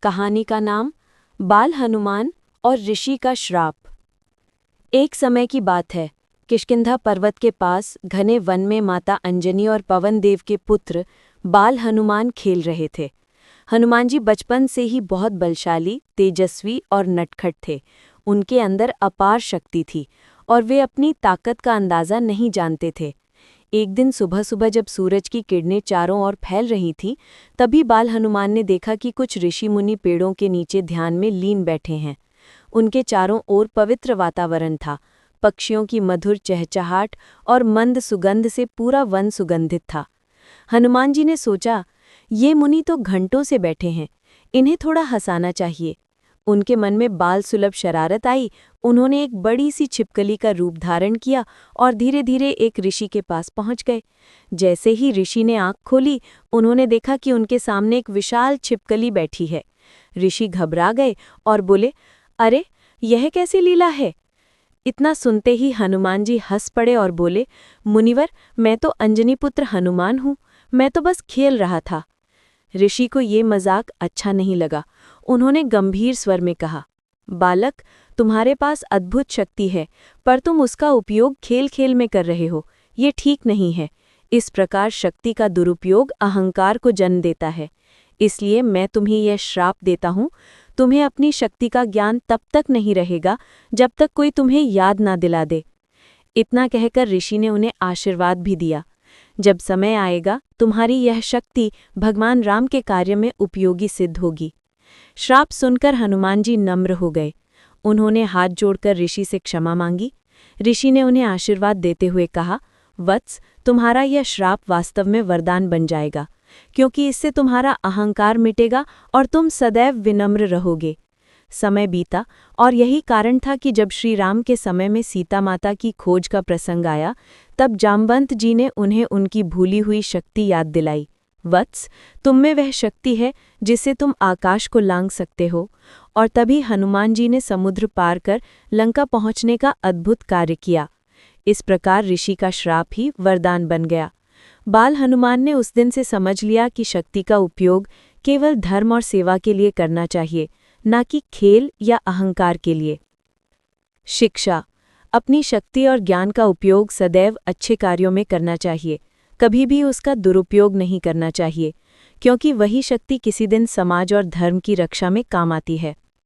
कहानी का नाम बाल हनुमान और ऋषि का श्राप। एक समय की बात है। किष्किंधा पर्वत के पास घने वन में माता अंजनी और पवन देव के पुत्र बाल हनुमान खेल रहे थे। हनुमान जी बचपन से ही बहुत बलशाली, तेजस्वी और नटखट थे। उनके अंदर अपार शक्ति थी और वे अपनी ताकत का अंदाज़ा नहीं जानते थे। एक दिन सुबह सुबह जब सूरज की किरणें चारों ओर फैल रही थीं, तभी बाल हनुमान ने देखा कि कुछ ऋषि मुनि पेड़ों के नीचे ध्यान में लीन बैठे हैं। उनके चारों ओर पवित्र वातावरण था। पक्षियों की मधुर चहचहाट और मंद सुगंध से पूरा वन सुगंधित था। हनुमान जी ने सोचा, ये मुनि तो घंटों से बैठे हैं, इन्हें थोड़ा हंसाना चाहिए। उनके मन में बाल सुलभ शरारत आई। उन्होंने एक बड़ी सी छिपकली का रूप धारण किया और धीरे धीरे एक ऋषि के पास पहुंच गए। जैसे ही ऋषि ने आंख खोली, उन्होंने देखा कि उनके सामने एक विशाल छिपकली बैठी है। ऋषि घबरा गए और बोले, अरे, यह कैसी लीला है? इतना सुनते ही हनुमान जी हंस पड़े और बोले, मुनिवर, मैं तो अंजनी पुत्र हनुमान हूँ, मैं तो बस खेल रहा था। ऋषि को ये मजाक अच्छा नहीं लगा। उन्होंने गंभीर स्वर में कहा, बालक, तुम्हारे पास अद्भुत शक्ति है, पर तुम उसका उपयोग खेल खेल में कर रहे हो। ये ठीक नहीं है। इस प्रकार शक्ति का दुरुपयोग अहंकार को जन्म देता है। इसलिए मैं तुम्हें यह श्राप देता हूँ। तुम्हें अपनी शक्ति का ज्ञान तब तक नहीं रहेगा जब तक कोई तुम्हें याद ना दिला दे। इतना कहकर ऋषि ने उन्हें आशीर्वाद भी दिया। जब समय आएगा, तुम्हारी यह शक्ति भगवान राम के कार्य में उपयोगी सिद्ध होगी। श्राप सुनकर हनुमान जी नम्र हो गए। उन्होंने हाथ जोड़कर ऋषि से क्षमा मांगी। ऋषि ने उन्हें आशीर्वाद देते हुए कहा, वत्स, तुम्हारा यह श्राप वास्तव में वरदान बन जाएगा, क्योंकि इससे तुम्हारा अहंकार मिटेगा और तुम सदैव विनम्र रहोगे। समय बीता और यही कारण था कि जब श्री राम के समय में सीता माता की खोज का प्रसंग आया, तब जामवंत जी ने उन्हें उनकी भूली हुई शक्ति याद दिलाई। वत्स, तुम में वह शक्ति है जिससे तुम आकाश को लांघ सकते हो। और तभी हनुमान जी ने समुद्र पार कर लंका पहुंचने का अद्भुत कार्य किया। इस प्रकार ऋषि का श्राप ही वरदान बन गया। बाल हनुमान ने उस दिन से समझ लिया कि शक्ति का उपयोग केवल धर्म और सेवा के लिए करना चाहिए, न कि खेल या अहंकार के लिए। शिक्षा: अपनी शक्ति और ज्ञान का उपयोग सदैव अच्छे कार्यों में करना चाहिए, कभी भी उसका दुरुपयोग नहीं करना चाहिए, क्योंकि वही शक्ति किसी दिन समाज और धर्म की रक्षा में काम आती है।